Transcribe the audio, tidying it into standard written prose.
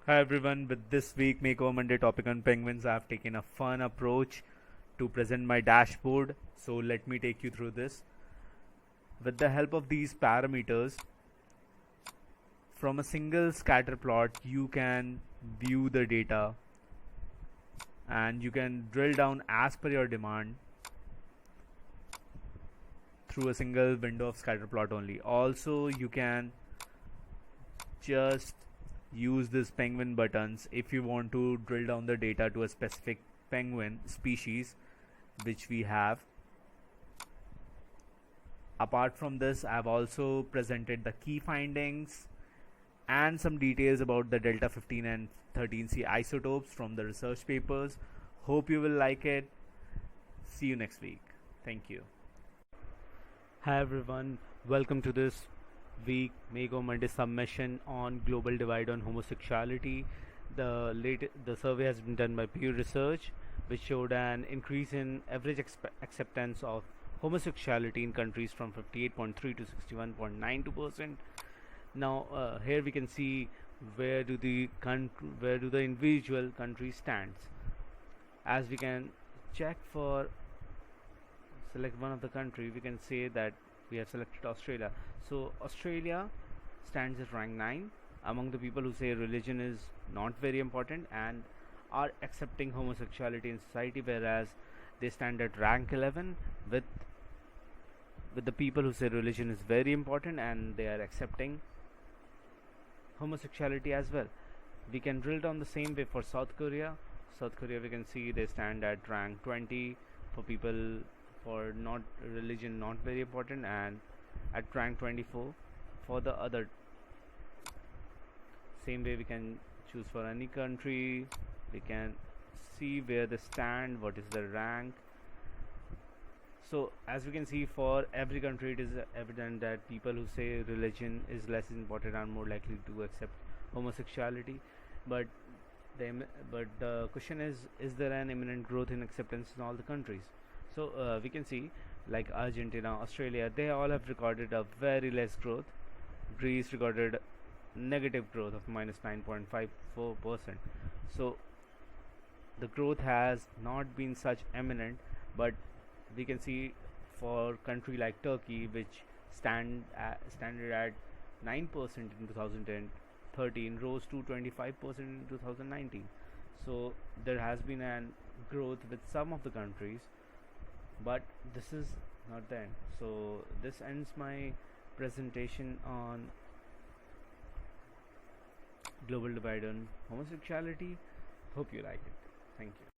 Hi everyone, with this week Makeover Monday topic on penguins, I have taken a fun approach to present my dashboard. So let me take you through this. With the help of these parameters, from a single scatter plot, you can view the data and you can drill down as per your demand through a single window of scatter plot only. Also, you can just use this penguin buttons if you want to drill down the data to a specific penguin species which we have. Apart from this, I've also presented the key findings and some details about the delta 15 and 13C isotopes from the research papers. Hope you will like it. See you next week. Thank you. Hi everyone, welcome to this week Makeover Monday submission on global divide on homosexuality. The survey has been done by Pew Research, which showed an increase in average acceptance of homosexuality in countries from 58.3 to 61.92%. Now here we can see where do the individual countries stands. As we can check for select one of the country, we can say that we have selected Australia. So Australia stands at rank 9 among the people who say religion is not very important and are accepting homosexuality in society, whereas they stand at rank 11 with the people who say religion is very important and they are accepting homosexuality as well. We can drill down the same way for South Korea. South Korea, we can see they stand at rank 20 for people for not religion not very important, and at rank 24 for the other. Same way we can choose for any country. We can see where they stand, what is the rank. So as we can see, for every country it is evident that people who say religion is less important are more likely to accept homosexuality. But the question is there an imminent growth in acceptance in all the countries? So we can see like Argentina, Australia, they all have recorded a very less growth. Greece recorded negative growth of minus 9.54%. So the growth has not been such eminent, but we can see for country like Turkey, which standard at 9% in 2013, rose to 25% in 2019. So there has been an growth with some of the countries, but this is not the end. So this ends my presentation on global divide on homosexuality. Hope you like it. Thank you.